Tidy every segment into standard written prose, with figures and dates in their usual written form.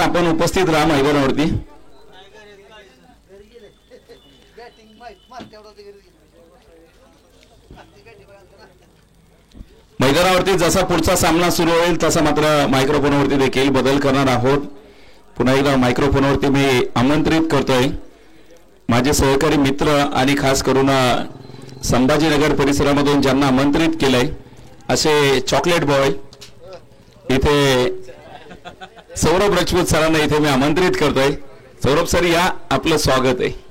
तर आपण उपस्थित राहा मैदानावरती. मैदानावरती जसा पुढचा सामना सुरू होईल तसा मात्र मायक्रोफोनवरती देखील बदल करणार आहोत. पुन्हा एकदा मायक्रोफोनवरती मी आमंत्रित करतोय माझे सहकारी मित्र आणि खास करून संभाजीनगर परिसरामधून ज्यांना आमंत्रित केलंय असे चॉकलेट बॉय इथे सौरभ राजपूत सरांना इथे मी आमंत्रित करतोय. सौरभ सर या, आपलं स्वागत आहे.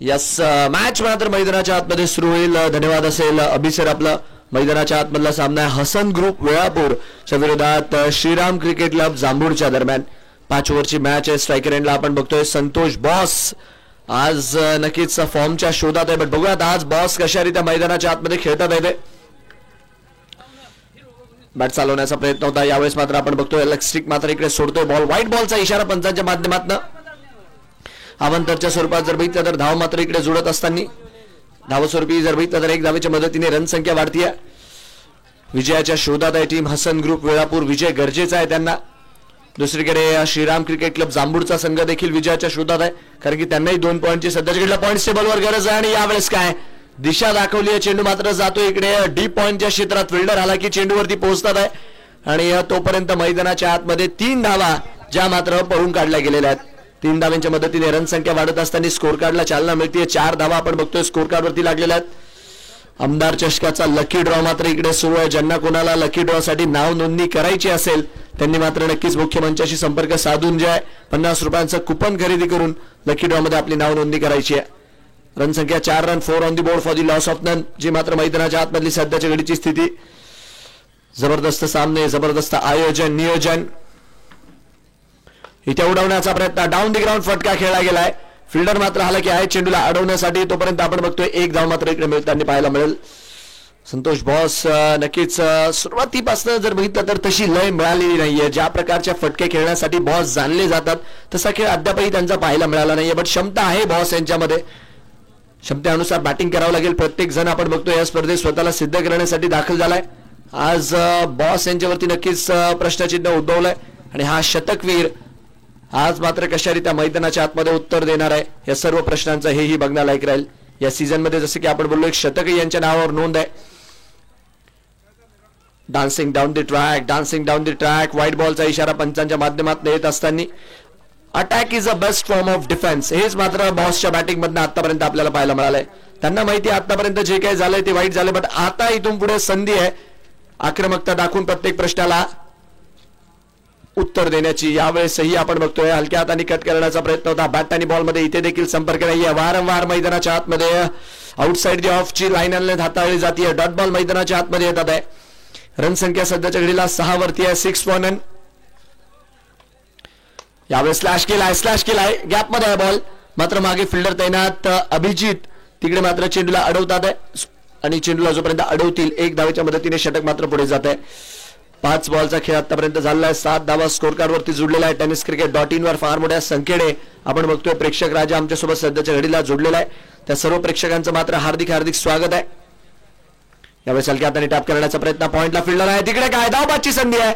यस, मॅच मात्र मैदानाच्या आतमध्ये सुरू होईल. धन्यवाद असेल अभिसर. आपला मैदानाच्या आतमधला सामना आहे हसन ग्रुप वेळापूरच्या विरोधात श्रीराम क्रिकेट क्लब जांभूळच्या दरम्यान. 5 ओव्हरची मॅच आहे. स्ट्रायकर एंडला आपण बघतोय संतोष बॉस आज नक्कीच फॉर्मच्या शोधात आहे. बट बघूयात आज बॉस कशारीत्या मैदानाच्या आतमध्ये खेळतात येते. बॅट चालवण्याचा प्रयत्न होता यावेळेस मात्र आपण बघतोय लेग स्टिक मात्र इकडे सोडतोय बॉल. व्हाईट बॉलचा इशारा पंचांच्या माध्यमातून. अवंतरच्या स्वरूपात जर बघितलं तर धाव मात्र इकडे जुळत असताना धावस्वरूपी जर बघितलं तर 1 धावेच्या मदतीने रन संख्या वाढतीये. विजयाच्या शोधात आहे टीम हसन ग्रुप वेळापूर. विजय गरजेचा आहे त्यांना. दुसरीकडे श्रीराम क्रिकेट क्लब जांभूळचा संघ देखील विजयाच्या शोधात आहे कारण की त्यांनाही 2 पॉईंटची सध्याच्या घडीला पॉईंट टेबलवर गरज आहे. आणि यावेळेस काय दिशा दाखवली आहे. चेंडू मात्र जातो इकडे डीप पॉईंटच्या क्षेत्रात. फिल्डर आला की चेंडूवरती पोहोचतात आहे आणि तोपर्यंत मैदानाच्या आतमध्ये 3 धावा ज्या मात्र पळून काढल्या गेलेल्या आहेत. 3 धावांच्या मदतीने रन संख्या वाढत असताना स्कोर कार्डला चालना मिळते. 4 धावा आपण बघतोय स्कोर कार्डवरती लागलेल्या आहेत. आमदार चषकाचा लकी ड्रॉ मात्र इकडे सुरू आहे. ज्यांना कोणाला लकी ड्रॉ साठी नाव नोंदणी करायची असेल त्यांनी मात्र नक्कीच मुख्य मंचाशी संपर्क साधून जे 50 रुपयांचं कुपन खरेदी करून लकी ड्रॉ मध्ये आपली नाव नोंदणी करायची आहे. रन संख्या 4 run 4 on the board for the loss of none. जी मात्र मैदानाच्या आतमधली सध्याच्या घडीची स्थिती. जबरदस्त सामने, जबरदस्त आयोजन नियोजन. इथे उडवण्याचा प्रयत्न डाऊन दी ग्राउंड फटका खेळला गेलाय. फिल्डर मात्र हालाकी आहे चेंडूला अडवण्यासाठी. तोपर्यंत आपण बघतोय 1 धाव मात्र इकडे मिळताना पाहायला मिळेल. संतोष बॉस नक्कीच सुरुवातीपासून जर बघितलं तर तशी लय मिळालेली नाहीये. ज्या प्रकारच्या फटके खेळण्यासाठी बॉस जाणले जातात तसा खेळ अद्यापही त्यांचा पाहायला मिळाला नाहीये. बट क्षमता आहे बॉस यांच्यामध्ये. क्षमतेनुसार बॅटिंग करावं लागेल. प्रत्येक जण आपण बघतोय या स्पर्धेत स्वतःला सिद्ध करण्यासाठी दाखल झालाय. आज बॉस यांच्यावरती नक्कीच प्रश्नचिन्ह उद्भवलंय आणि हा शतकवीर आज मात्र कशारीत्या मैदानाच्या आतमध्ये उत्तर देणार आहे या सर्व प्रश्नांचं हेही बघण्यालायक राहील. या सीझन मध्ये जसं की आपण बोललो एक शतक यांच्या नावावर नोंद आहे. Dancing down the track, dancing down the track. White बॉलचा इशारा पंचांच्या माध्यमातून येत असताना attack is a best form of defence हेच मात्र बॉसच्या बॅटिंग मधनं आतापर्यंत आपल्याला पाहायला मिळालंय. त्यांना माहिती आहे आतापर्यंत जे काही झालंय ते वाईट झालंय. बट आता इथून पुढे संधी आहे आक्रमकता दाखवून प्रत्येक प्रश्नाला उत्तर देण्याची. यावेळेसही आपण बघतोय हलक्या हाताने कट करण्याचा प्रयत्न होता. बॅट आणि बॉल मध्ये इथे देखील संपर्क नाहीये. वारंवार मैदानाच्या आतमध्ये आउटसाइड दी ऑफ ची लाईन हाताळली जाते. डॉट बॉल मैदानाच्या आतमध्ये येतात आहे. रन संख्या सध्याच्या घडीला 6 वरती आहे. 6 फॉर नन. यावेळेस स्लॅश केलाय गॅप मध्ये आहे बॉल. मात्र मागे फिल्डर तैनात अभिजित तिकडे मात्र चेंडूला अडवतात आहे आणि चेंडूला जोपर्यंत अडवतील 1 धावेच्या मदतीने षटक मात्र पुढे जात आहे. 5 बॉलचा खेळ आतापर्यंत झालेला आहे. 7 धावा स्कोर कार्ड वरती जुडलेला आहे. टेनिस क्रिकेट .in वर फार मोठ्या संख्येने आपण बघतोय प्रेक्षक राजा आमच्यासोबत सध्याच्या घडीला जोडलेला आहे. त्या सर्व प्रेक्षकांचं मात्र हार्दिक हार्दिक स्वागत आहे. यावेळेस हलक्या हाताने टॅप करण्याचा प्रयत्न. पॉइंटला फिल्डर आहे तिकडे काय धावबादची संधी आहे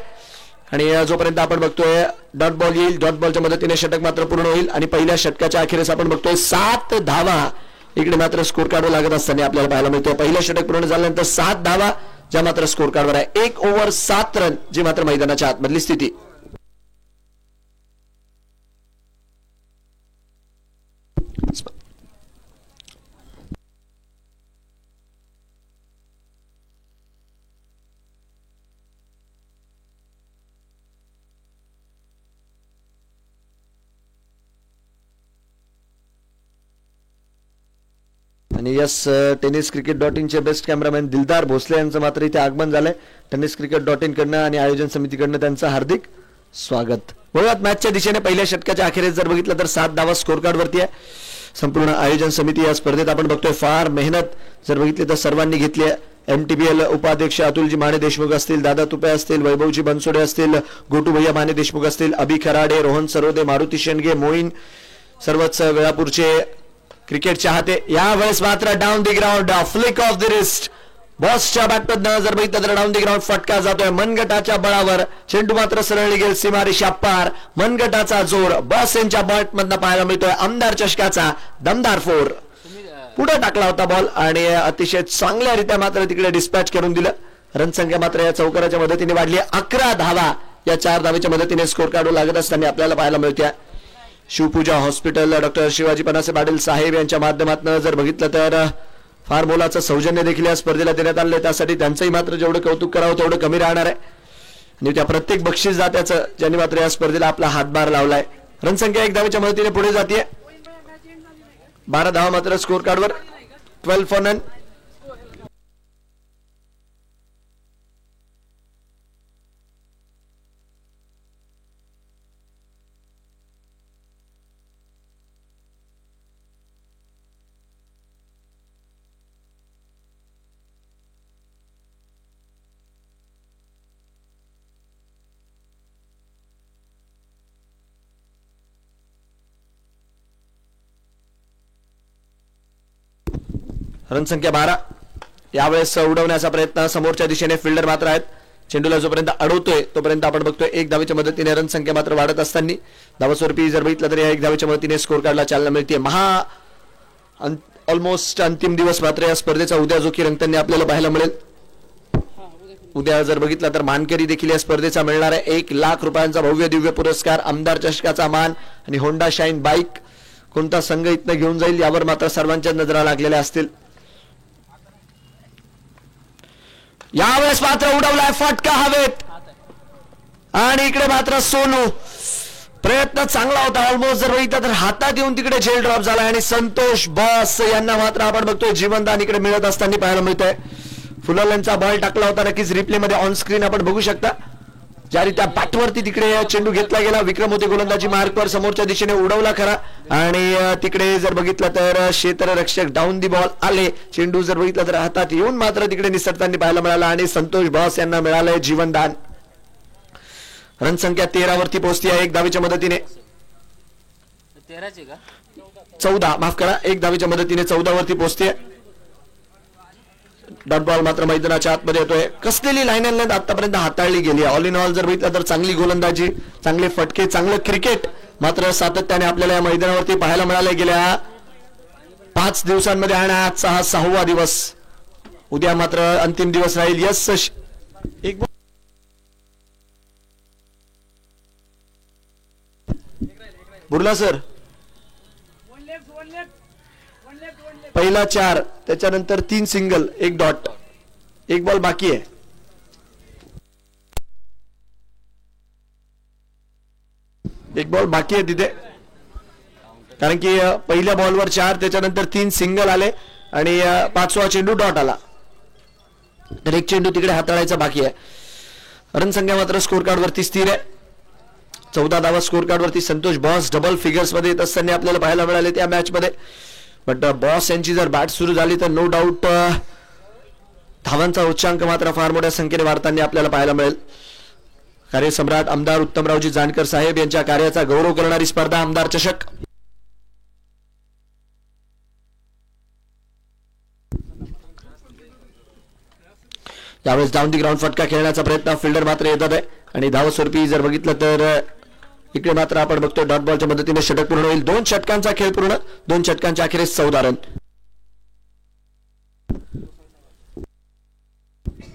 आणि जोपर्यंत आपण बघतोय डॉट बॉल येईल. डॉट बॉलच्या मदतीने षटक मात्र पूर्ण होईल आणि पहिल्या षटकाच्या अखेरीस आपण बघतोय 7 धावा इकडे मात्र स्कोर कार्डवर लागत असताना आपल्याला पाहायला मिळतोय. पहिलं षटक पूर्ण झाल्यानंतर 7 धावा ज्या मात्र स्कोर कार्डवर आहे. 1 ओव्हर 7 रन जी मात्र मैदानाच्या आतमधली स्थिती. आणि यस टेनिस क्रिकेट .in चे बेस्ट कॅमेरामॅन दिलदार भोसले यांचं मात्र इथे आगमन झालंय. टेनिस क्रिकेट .in कडनं आणि आयोजन समितीकडनं त्यांचं हार्दिक स्वागत. वळूयात मॅचच्या दिशेने. पहिल्या षटकाच्या अखेरीस जर बघितलं तर 7 धावा स्कोर कार्ड वरती आहे. संपूर्ण आयोजन समिती या स्पर्धेत आपण बघतोय फार मेहनत जर बघितली तर सर्वांनी घेतली आहे. MTBL उपाध्यक्ष अतुलजी माने देशमुख असतील, दादा तुपे असतील, वैभवजी बनसोडे असतील, गोटू भैया माने देशमुख असतील, अभि खराडे, रोहन सरोदे, मारुती शेंडगे, मोईन, सर्वच वेळापूरचे क्रिकेट चाहते. यावेळेस मात्र down the ground flick of the wrist बॉसच्या बॅटमधनं जर बघितलं तर डाऊन दी ग्राउंड फटका जातोय मनगटाच्या बळावर. चेंडू मात्र सरळ निघेल सीमारेषा पार. मनगटाचा जोर बॉस यांच्या बॅटमधनं पाहायला मिळतोय. आमदार चषकाचा दमदार फोर पुढे टाकला होता बॉल आणि अतिशय चांगल्यारीत्या मात्र तिकडे डिस्पॅच करून दिलं. रनसंख्या मात्र या चौकाराच्या मदतीने वाढली. 11 धावा या 4 धावेच्या मदतीने स्कोर काढू लागत असताना आपल्याला पाहायला मिळते. शिवपूजा हॉस्पिटल डॉक्टर शिवाजी पनासे पाटील साहेब यांच्या माध्यमातून जर बघितलं तर फार मोलाचं सौजन्य देखील या स्पर्धेला देण्यात आले. त्यासाठी त्यांचंही मात्र जेवढं कौतुक करावं तेवढं कमी राहणार आहे. आणि त्या प्रत्येक बक्षीसदात्याचं ज्यांनी मात्र या स्पर्धेला आपला हातभार लावलाय. रनसंख्या 1 धावेच्या मदतीने पुढे जाते. 12 धावा मात्र स्कोर कार्डवर. 12 for none. रनसंख्या 12. यावेळेस उडवण्याचा प्रयत्न समोरच्या दिशेने फिल्डर मात्र आहेत. चेंडूला जोपर्यंत अडवतोय तोपर्यंत आपण बघतोय 1 धावेच्या मदतीने रनसंख्या मात्र वाढत असताना धावस्वरूपी जर बघितलं तर या 1 धावेच्या मदतीने स्कोर कार्डला चालना मिळते. ऑलमोस्ट अंतिम दिवस मात्र या स्पर्धेचा उद्या जो की रंगताना आपल्याला पाहायला मिळेल. उद्या जर बघितलं तर मानकरी देखील या स्पर्धेचा मिळणार आहे. 1 लाख रुपयांचा भव्य दिव्य पुरस्कार, आमदार चषकाचा मान आणि होंडा शाईन बाईक. कोणता संघ इथनं घेऊन जाईल यावर मात्र सर्वांच्या नजरा लागलेल्या असतील. यावेळेस मात्र उडवलाय फटका हवेत आणि इकडे मात्र सोनू. प्रयत्न चांगला होता. ऑलमोस्ट जर बघितलं तर हातात येऊन तिकडे झेल ड्रॉप झाला आणि संतोष बॉस यांना मात्र आपण बघतोय जीवनदान इकडे मिळत असताना पाहायला मिळतंय. फुलाल्यांचा बॉल टाकला होता. नक्कीच रिप्ले मध्ये ऑन स्क्रीन आपण बघू शकता. ज्यारीत्या बॅटवरती तिकडे चेंडू घेतला गेला. विक्रम होते गोलंदाजी मार्कवर समोरच्या दिशेने उडवला खरा आणि तिकडे जर बघितलं तर क्षेत्ररक्षक डाऊन दी बॉल आले. चेंडू जर बघितलं तर हातात येऊन मात्र तिकडे निसटताना पाहायला मिळाला आणि संतोष बॉस यांना मिळालंय जीवनदान. रनसंख्या 13 वरती पोहोचती आहे 1 धावेच्या मदतीने. 14 माफ करा 1 धावेच्या मदतीने 14 वरती पोहोचते. डॉट बॉल मात्र मैदानाच्या आतमध्ये येतोय. कसलेली लाईन अँड लेंथ आतापर्यंत हाताळली गेली. ऑल इन ऑल जर बघितलं तर चांगली गोलंदाजी, चांगले फटके, चांगलं क्रिकेट मात्र सातत्याने आपल्याला या मैदानावरती पाहायला मिळाले गेल्या 5 दिवसांमध्ये आणि आजचा हा 6वा दिवस. उद्या मात्र अंतिम दिवस राहील. यस एक बुर्ला सर पहिला 4 त्याच्यानंतर 3 सिंगल 1 डॉट 1 बॉल बाकी आहे. एक बॉल बाकी आहे तिथे कारण की पहिल्या बॉलवर 4 त्याच्यानंतर 3 सिंगल आले आणि 5वा चेंडू डॉट आला. तर 1 चेंडू तिकडे हाताळायचा बाकी आहे. रनसंख्या मात्र स्कोर कार्ड वरती स्थिर आहे. 14 धावा स्कोर कार्ड वरती. संतोष बॉस डबल फिगर्स मध्ये येत असताना आपल्याला पाहायला मिळाले त्या मॅच मध्ये. बट बॉस यांची जर बॅट सुरू झाली तर नो डाऊट धावांचा उच्चांक मात्र फार मोठ्या संख्येने वाढताना आपल्याला पाहायला मिळेल. कार्यसम्राट आमदार उत्तमरावजी जानकर साहेब यांच्या कार्याचा गौरव करणारी स्पर्धा आमदार चषक. यावेळेस डाऊन दी ग्राउंड फटका खेळण्याचा प्रयत्न फिल्डर मात्र येतात आहे आणि धावस्वरूपी जर बघितलं तर इकडे मात्र आपण बघतो डॉट बॉलच्या मदतीने षटक पूर्ण होईल. 2 षटकांचा खेळ पूर्ण. 2 षटकांच्या अखेरीस 14 रन.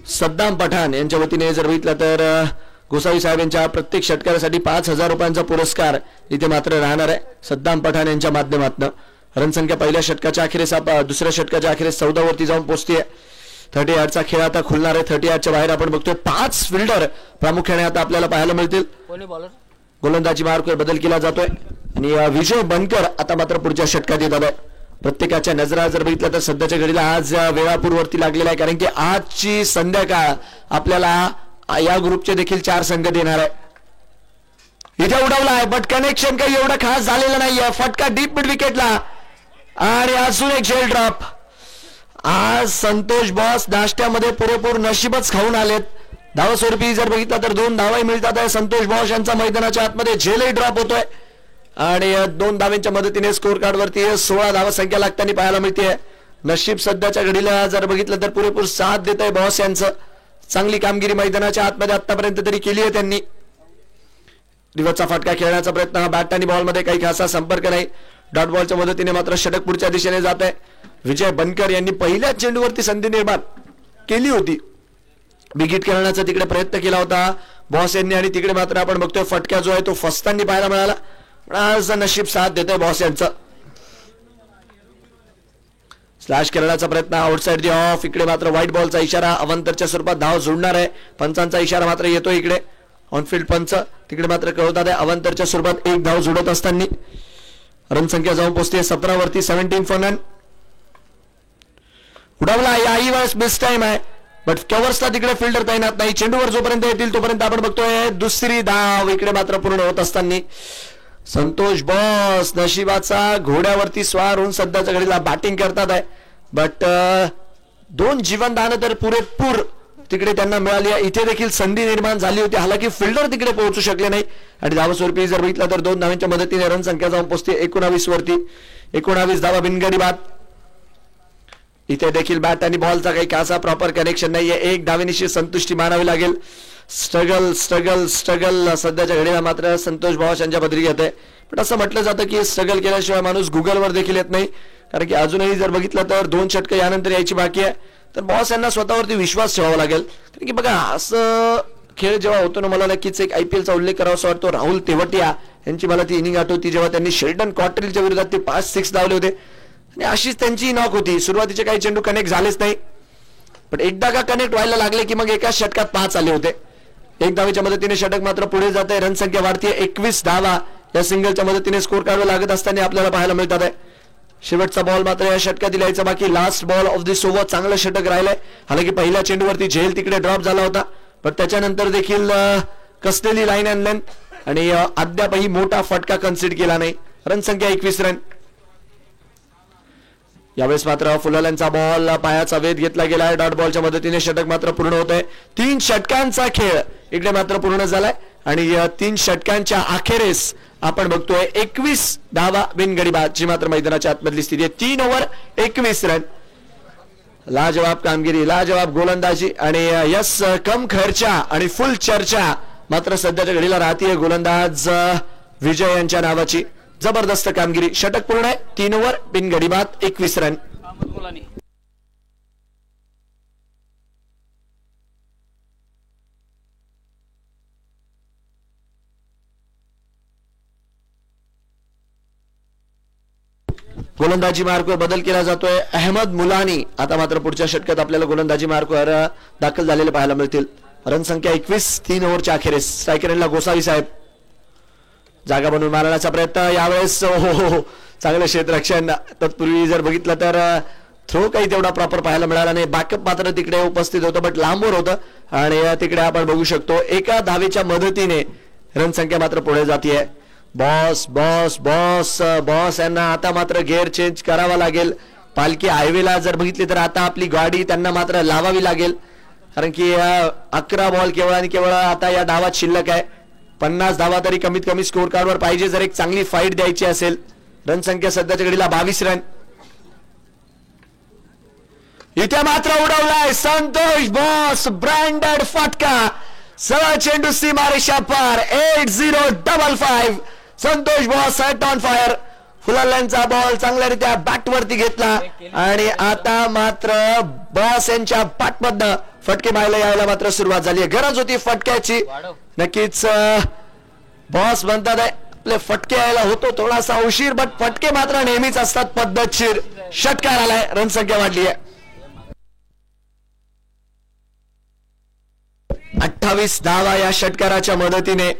सद्दाम पठाण यांच्या वतीने जर बघितलं तर गोसावी साहेब यांच्या प्रत्येक षटकारासाठी 5,000 रुपयांचा पुरस्कार इथे मात्र राहणार आहे सद्दाम पठाण यांच्या माध्यमातून. रनसंख्या पहिल्या षटकाच्या अखेरीस दुसऱ्या षटकाच्या अखेरीस 14 वरती जाऊन पोहोचते. 30 यार्डचा खेळ आता खुलणार आहे. 30 यार्डच्या बाहेर आपण बघतोय 5 फिल्डर प्रामुख्याने आता आपल्याला पाहायला मिळतील. गोलंदाजी मार्कवर बदल केला जातोय आणि विजय बनकर आता मात्र पुढच्या षटकात येतात आहे. प्रत्येकाच्या नजरा जर बघितलं तर सध्याच्या घडीला आज वेळापूरवरती लागलेला आहे कारण की आजची संध्याकाळ आपल्याला या ग्रुपचे देखील 4 संघ देणार आहे. इथे उडवला आहे बट कनेक्शन काही एवढं खास झालेलं नाहीये. फटका डीप मिड विकेटला आणि अजून एक झेल ड्रॉप. आज संतोष बॉस नाश्त्यामध्ये पुरेपूर नशीबच खाऊन आलेत. धावा स्वरूपी जर बघितलं तर 2 धावाही मिळतात आहे. संतोष बॉस यांचा मैदानाच्या आतमध्ये झेलही ड्रॉप होतोय आणि 2 धावांच्या मदतीने स्कोर कार्ड वरती 16 धावा संख्या लागताना पाहायला मिळते. नशीब सध्याच्या घडीला जर बघितलं तर पुरेपूर साथ देत आहे बॉस यांचं. चांगली कामगिरी मैदानाच्या आतमध्ये आतापर्यंत तरी केली आहे त्यांनी. दिवसचा फटका खेळण्याचा प्रयत्न, बॅट आणि बॉल मध्ये काही खासा संपर्क नाही. डॉट बॉलच्या मदतीने मात्र षटक पुढच्या दिशेने जात आहे. विजय बनकर यांनी पहिल्या चेंडूवरती संधी निर्माण केली होती, बिगिट खेळण्याचा तिकडे प्रयत्न केला होता बॉस यांनी आणि तिकडे मात्र आपण बघतोय फटका जो आहे तो फसताना पाहायला मिळाला. पण आज नशीब साथ देतोय बॉस यांचं. स्लॅश करण्याचा प्रयत्न, आउटसाइड दी ऑफ. इकडे मात्र व्हाईट बॉलचा इशारा, अवंतरच्या स्वरूपात धाव जोडणार आहे. पंचांचा इशारा मात्र येतो इकडे. ऑनफिल्ड पंच तिकडे मात्र कळवतात आहे अवंतरच्या स्वरूपात 1 धाव जोडत असताना. रन संख्या जाऊन पोहोचते 17 वरती. 17 फॉर नन. उडवला, याही वेळेस मिस टाइम आहे बट कव्हर्सला तिकडे फिल्डर तैनात नाही. चेंडूवर जोपर्यंत येतील तोपर्यंत आपण बघतोय दुसरी धाव इकडे मात्र पूर्ण होत असताना. संतोष बॉस नशिबाचा घोड्यावरती स्वार होऊन सध्याच्या घडीला बॅटिंग करतात आहे बट 2 जीवनदान तर पुरेपूर तिकडे त्यांना मिळाली आहे. इथे देखील संधी निर्माण झाली होती, हालाकी फिल्डर तिकडे पोहोचू शकले नाही आणि धावा स्वरूपी जर बघितलं तर 2 धावांच्या मदतीने रन संख्या जाऊन पोहोचते 19 वरती. 19 धावा बिनगडी बाद. इथे देखील बॅट आणि बॉलचा काही खासा प्रॉपर कनेक्शन नाहीये. 1 धावेनिशी संतुष्टी मानावी लागेल. स्ट्रगल स्ट्रगल स्ट्रगल सध्याच्या घडीला मात्र संतोष बॉस यांच्या पदरी घेत आहे. पण असं म्हटलं जातं की स्ट्रगल केल्याशिवाय माणूस गुगलवर देखील येत नाही, कारण की अजूनही जर बघितलं तर 2 षटकं यानंतर यायची बाकी आहे. तर बॉस यांना स्वतःवरती विश्वास ठेवावा लागेल, कारण की बघा असं खेळ जेव्हा होतो ना, मला नक्कीच एक IPL चा उल्लेख करावा वाटतो. राहुल तेवटिया यांची मला ती इनिंग आठवती जेव्हा त्यांनी शेल्डन कॉट्रेलच्या विरोधात ते 5-6 धावले होते आणि अशीच त्यांची नॉक होती. सुरुवातीचे काही चेंडू कनेक्ट झालेच नाही पण एकदा का कनेक्ट व्हायला लागले की मग एकाच षटकात 5 आले होते. 1 धावेच्या मदतीने षटक मात्र पुढे जात आहे. रन संख्या वाढते 21 धावा या सिंगलच्या मदतीने स्कोर काढावा लागत असताना आपल्याला पाहायला मिळतात आहे. शेवटचा बॉल मात्र या षटकात यायचा बाकी. Last ball of this over. चांगलं षटक राहिलंय, हालाकी पहिल्या चेंडूवरती झेल तिकडे ड्रॉप झाला होता पण त्याच्यानंतर देखील कसलेली लाईन अँड लेंथ आणि अद्यापही मोठा फटका कन्सिडर केला नाही. रन संख्या 21 रन. यावेळेस मात्र फुलाल्यांचा बॉल पायाचा वेध घेतला गेला आहे. डॉट बॉलच्या मदतीने षटक मात्र पूर्ण होत आहे. 3 षटकांचा खेळ इकडे मात्र पूर्ण झालाय आणि 3 षटकांच्या अखेरीस आपण बघतोय 21 धावा बिनगडी बाद, जी मात्र मैदानाच्या आतमधली स्थिती आहे. 3 ओव्हर 21 रन. लाजवाब कामगिरी, लाजवाब गोलंदाजी आणि यस कम खर्चा आणि फुल चर्चा मात्र सध्याच्या घडीला राहतीये गोलंदाज विजय यांच्या नावाची. जबरदस्त कामगिरी. षटक पूर्ण आहे. 3 ओव्हर बिनगडी बाद 21 रन. गोलंदाजी मार्कवर बदल केला जातोय. अहमद मुलानी आता मात्र पुढच्या षटकात आपल्याला गोलंदाजी मार्कवर दाखल झालेले पाहायला मिळतील. रन संख्या 21. 3 ओव्हरच्या अखेरीस स्ट्रायकरला गोसावी साहेब जागा बनवून मारण्याचा प्रयत्न. यावेळेस चांगलं क्षेत्ररक्षण. तत्पूर्वी जर बघितलं तर थ्रो काही तेवढा प्रॉपर पाहायला मिळाला नाही. बॅकअप मात्र तिकडे उपस्थित होतं बट लांबवर होतं आणि तिकडे आपण बघू शकतो 1 धावेच्या मदतीने रन संख्या मात्र पुढे जातीये. बॉस बॉस बॉस बॉस यांना आता मात्र गिअर चेंज करावा लागेल. पालखी हायवेला जर बघितली तर आता आपली गाडी त्यांना मात्र लावावी लागेल, कारण की 11 बॉल केवळ आणि केवळ आता या डावात शिल्लक आहे. 50 धावा तरी कमीत कमी स्कोर कार्डवर पाहिजे जर एक चांगली फाईट द्यायची असेल. रन संख्या सध्याच्या घडीला 22 रन. इथे मात्र उडवलाय संतोष बॉस. ब्रँडेड फटका. सवा चेंडू सीमारेषा पार. 8055. Santosh boss set on fire. फुलाल्यांचा बॉल चांगल्यारीत्या बॅटवरती घेतला आणि आता मात्र बॉस यांच्या बॅटमधनं फटके मारायला यायला मात्र सुरुवात झाली. गरज होती फटक्याची. नक्कीच बॉस म्हणतात आपले फटके यायला होतो थोडासा उशीर बट फटके मात्र नेहमीच असतात पद्धतशीर. षटकार आलाय. रन संख्या वाढली आहे. 28 धावा या षटकाराच्या मदतीने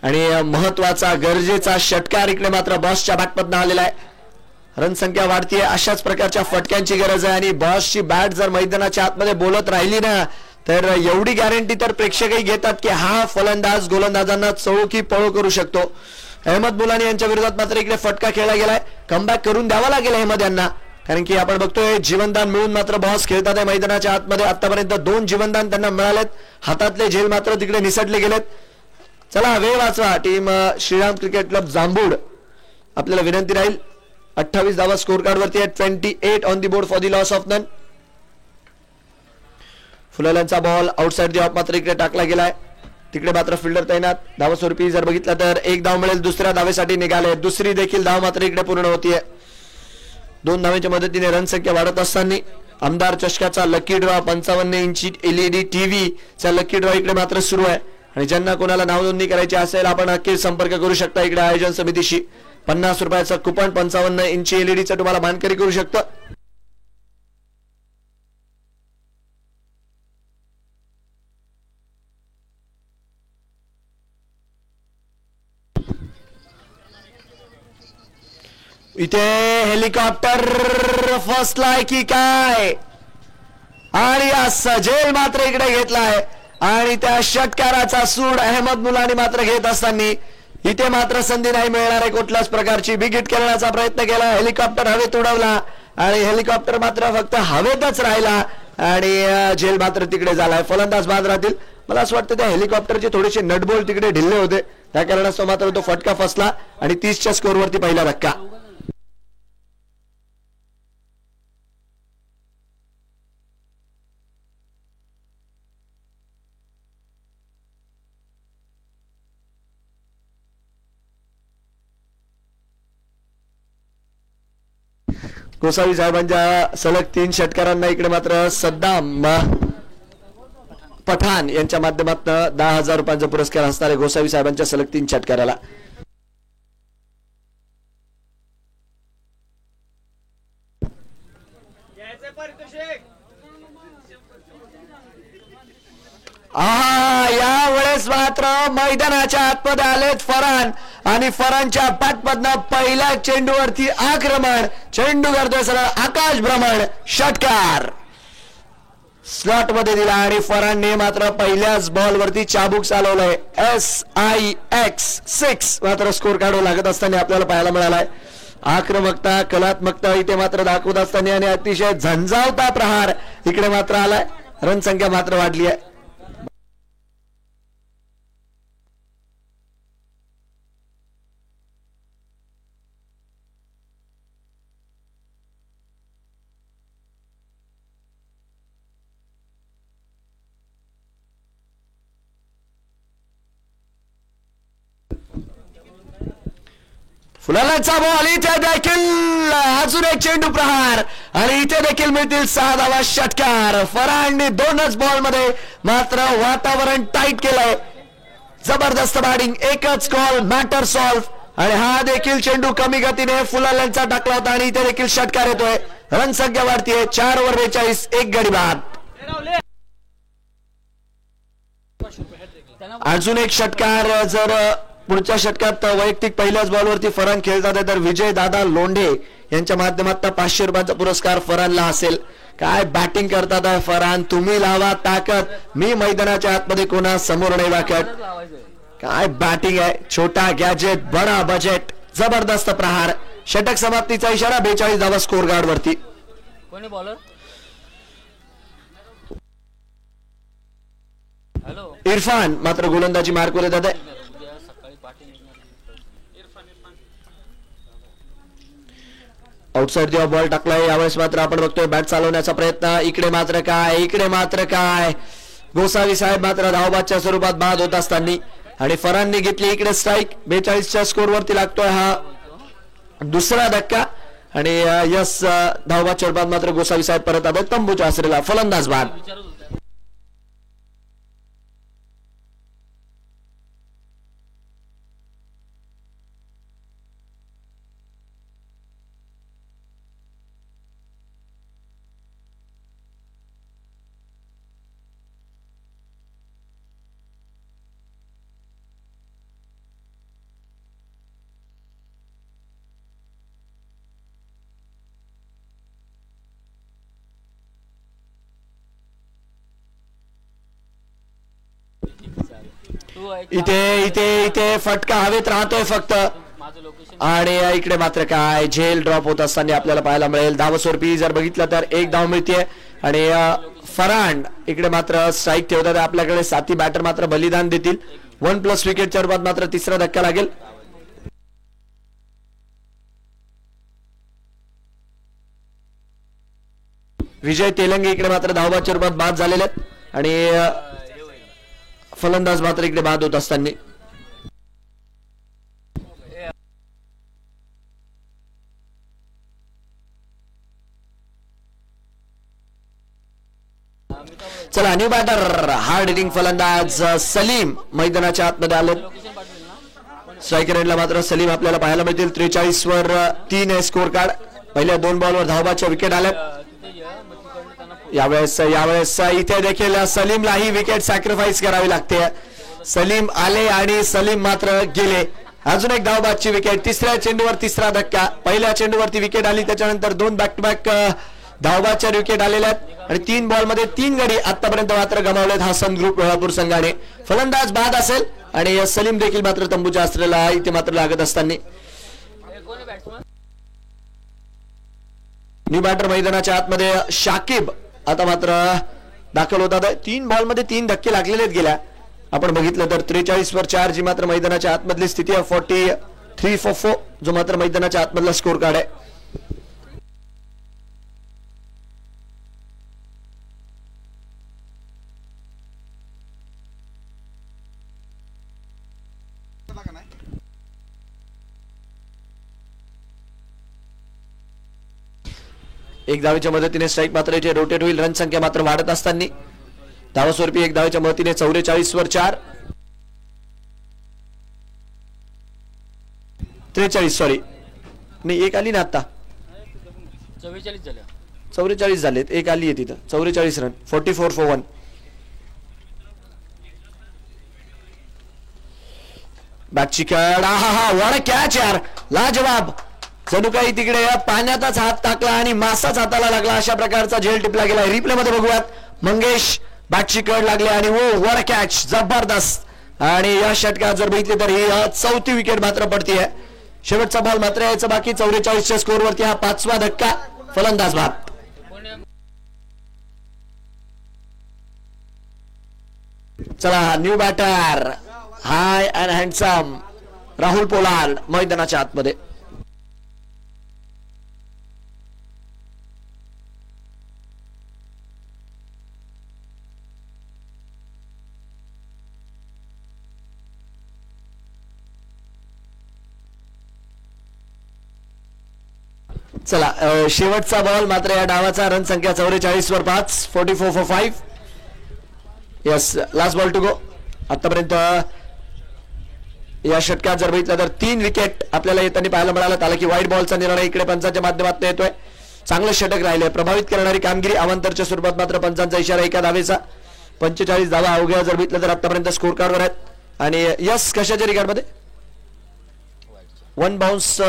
आणि महत्वाचा गरजेचा षटकार इकडे मात्र बॉसच्या बॅटमधनं आलेला आहे. रन संख्या वाढतीये. अशाच प्रकारच्या फटक्यांची गरज आहे आणि बॉसची बॅट जर मैदानाच्या आतमध्ये बोलत राहिली ना तर एवढी गॅरंटी तर प्रेक्षकही घेतात की हा फलंदाज गोलंदाजांना चौकी पळो करू शकतो. अहमद मुलानी यांच्या विरोधात मात्र इकडे फटका खेळला गेलाय. कमबॅक करून द्यावा लागेल अहमद यांना, कारण की आपण बघतोय जीवनदान मिळून मात्र बॉस खेळतात आहे मैदानाच्या आतमध्ये. आतापर्यंत 2 जीवनदान त्यांना मिळालेत. हातातले झेल मात्र तिकडे निसटले गेलेत. चला वेळ वाचवा टीम श्रीराम क्रिकेट क्लब जांभूड. आपल्याला विनंती राहील 28 धावा स्कोर कार्ड वरती आहे. 28 on the board for the loss of none. फुलाल्यांचा बॉल आउटसाइड दी ऑफ मात्र इकडे टाकला गेलाय. तिकडे मात्र फिल्डर तैनात. धावा स्वरूपी जर बघितलं तर 1 धाव मिळेल. दुसऱ्या धावेसाठी निघाले. दुसरी देखील धाव मात्र इकडे पूर्ण होतीये. 2 धावेच्या मदतीने रन संख्या वाढत असताना आमदार चषकाचा लकी ड्रॉ 55 इंची LED TV चा लकी ड्रॉ इकडे मात्र सुरू आहे. आणि ज्यांना कोणाला नाव नोंदणी करायची असेल आपण नक्की संपर्क करू शकता इकडे आयोजन समितीशी. 50 रुपयाचं कुपन 55 इंची LED चं तुम्हाला मानकरी करू शकतं. इथे हेलिकॉप्टर फसलाय की काय, आणि सजेल मात्र इकडे घेतलाय. आणि त्या षटकाराचा सूड अहमद मुलानी मात्र घेत असताना इथे मात्र संधी नाही मिळणार आहे कुठल्याच प्रकारची. बिग हिट करण्याचा प्रयत्न केला. हेलिकॉप्टर हवेत उडवला आणि हेलिकॉप्टर मात्र फक्त हवेतच राहिला आणि झेल मात्र तिकडे झालाय. फलंदाज बाद राहतील. मला असं वाटतं त्या हेलिकॉप्टरचे थोडेसे नटबोल्ट तिकडे ढिल्ले होते, त्या कारणास्तव मात्र तो फटका फसला आणि 30च्या स्कोरवरती पहिला धक्का. गोसावी साहेबांच्या सलग 3 षटकारांना इकडे मात्र सद्दाम पठाण यांच्या माध्यमातून 10,000 रुपयांचा पुरस्कार असणार आहे गोसावी साहेबांच्या सलग 3 षटकाराला. यावेळेस मात्र मैदानाच्या आतमध्ये आलेत फरान आणि फरानच्या बॅटमधनं पहिल्या चेंडूवरती आक्रमण. चेंडू करतोय सरळ आकाश भ्रमण. षटकार स्लॉट मध्ये दिला आणि फरानने मात्र पहिल्याच बॉल वरती चाबूक चालवलंय. SIX 6 मात्र स्कोर काढू लागत असताना आपल्याला पाहायला मिळालाय. आक्रमकता कलात्मकता इथे मात्र दाखवत असताना आणि अतिशय झंझावता प्रहार इकडे मात्र आलाय. रन संख्या मात्र वाढली आहे. फुलालाचा बॉल इथे देखील अजून एक चेंडू प्रहार आणि इथे देखील मिळतील 6 धावा. षटकार फरानने 2च बॉल मध्ये मात्र वातावरण टाईट केलंय. जबरदस्त बॅटिंग. एकच कॉल मॅटर सॉल्व आणि हा देखील चेंडू कमी गतीने फुलालांचा टाकला होता आणि इथे देखील षटकार येतोय. रन संख्या वाढतीये. 4 ओव्हर 42 1 गडी बाद. अजून एक षटकार जर पुढच्या षटकात वैयक्तिक पहिल्याच बॉलवरती फरान खेळतात तर विजय दादा लोंढे यांच्या माध्यमातून 500 रुपयांचा पुरस्कार फरानला असेल. काय बॅटिंग करतात फरान. तुम्ही लावा ताकद, मी मैदानाच्या आतमध्ये कोणा समोर नाही वाकत. काय बॅटिंग आहे. छोटा गॅजेट बडा बजेट. जबरदस्त प्रहार. षटक समाप्तीचा इशारा. 42 धावा स्कोर गार्ड वरती. कोणी बॉलर? हॅलो इरफान मात्र गोलंदाजी मार्कवर येतात आहे. आउटसाइड दी बॉल टाकलाय. यावेळेस मात्र आपण बघतोय बॅट चालवण्याचा प्रयत्न. इकडे मात्र काय गोसावी साहेब मात्र धावबादच्या स्वरूपात बाद होत असताना आणि फरानने घेतली इकडे स्ट्राईक. 42च्या स्कोर वरती लागतोय हा दुसरा धक्का आणि यस धावबादच्या स्वरूपात मात्र गोसावी साहेब परत आले तंबूच्या आसरेला. फलंदाज बाद. तू ऐक इथे इथे इथे फटका हवेत राहतोय फक्त, माझं लोकेशन आणि इकडे मात्र काय झेल ड्रॉप होत असताना आपल्याला पाहायला मिळेल. धावस्वरूपी जर बघितलं तर एक धाव मिळते आणि फरांड इकडे मात्र स्ट्राईक ठेवतात. आपल्याकडे साथी बॅटर मात्र बलिदान देतील. 1+ विकेटच्या रूपात मात्र तिसरा धक्का लागेल. विजय तेलंगे इकडे मात्र धावबाच्या रूपात बाद झालेले आहेत आणि फलंदाज मात्र इकडे बाद होत असताना चला न्यू बॅटर हार्ड हिटिंग फलंदाज सलीम मैदानाच्या आतमध्ये आले. लोकेशन पाठवेल ना. स्ट्रायकर एंडला मात्र सलीम आपल्याला पाहायला मिळतील. 43 वर 3 आहे स्कोर कार्ड. पहिल्या 2 बॉलवर धावबाच्या विकेट आल्या. तिथे ये मग तिकडनं त्यांना यावेळेस इथे देखील सलीमला ही विकेट सॅक्रिफाईस करावी लागते. सलीम आले आणि सलीम मात्र गेले. अजून एक धावबाची विकेट. तिसऱ्या चेंडूवर तिसरा धक्का. पहिल्या चेंडूवरती विकेट आली, त्याच्यानंतर 2 बॅक टू बॅक धावबाच्या विकेट आलेल्या आहेत आणि 3 बॉलमध्ये 3 गडी आतापर्यंत मात्र गमावलेत हासन ग्रुप वेळापूर संघाने. फलंदाज बाद असेल आणि सलीम देखील मात्र तंबूच्या अस्त्राला इथे मात्र लागत असताना कोणी बॅट्समन न्यू बॅटर मैदानाच्या आतमध्ये शाकिब आता मात्र दाखल होतात. 3 बॉलमध्ये 3 धक्के लागलेले आहेत गेल्या. आपण बघितलं तर 43 वर 4 जी मात्र मैदानाच्या आतमधली स्थिती आहे. 43 for 4 जो मात्र मैदानाच्या आतमधला स्कोर कार्ड आहे. एक धावेच्या मदतीने स्ट्राईक मात्र इथे रोटेट होईल. रन संख्या मात्र वाढत असताना धावस्वरूपी एक धावेच्या मदतीने 44 वर 4 43 सॉरी नाही एक आली ना आता 44 झाल्या. 44 झालेत. एक आली आहे तिथं 44 रन. 44 for 1. बॅटची कड. हा वॉट अ कॅच यार, लाजवाब. जणू काही तिकडे पाण्यातच हात टाकला आणि मासाच हाताला लागला अशा प्रकारचा झेल टिपला गेला. रिप्ले मध्ये बघूयात. मंगेश बॅटची कड लागली आणि वॉट अ कॅच, जबरदस्त. आणि या षटकात जर बघितले तर ही 4थी विकेट मात्र पडतीये. शेवटचा बॉल मात्र यायचा बाकी. 44च्या स्कोरवरती हा 5वा धक्का. फलंदाज बाद. चला new batter high and handsome Rahul Pollard मैदानाच्या आतमध्ये. चला शेवटचा बॉल मात्र या डावाचा. रन संख्या 44 वर 5. 44 for 5. Yes last ball to go. आतापर्यंत या षटकात जर बघितलं तर 3 विकेट आपल्याला येताना पाहायला मिळालं. त्याला की व्हाईट बॉलचा निर्णय इकडे पंचांच्या माध्यमातून येतोय. चांगलं षटक राहिले. प्रभावित करणारी कामगिरी. अवांतरच्या स्वरूपात मात्र पंचांचा इशारा एका धावेचा. 45 धावा अवघ्या जर बघितलं तर आतापर्यंत स्कोर कार्डवर आहेत. आणि यस कशाच्या रिकार्डमध्ये 1 बाउन्स.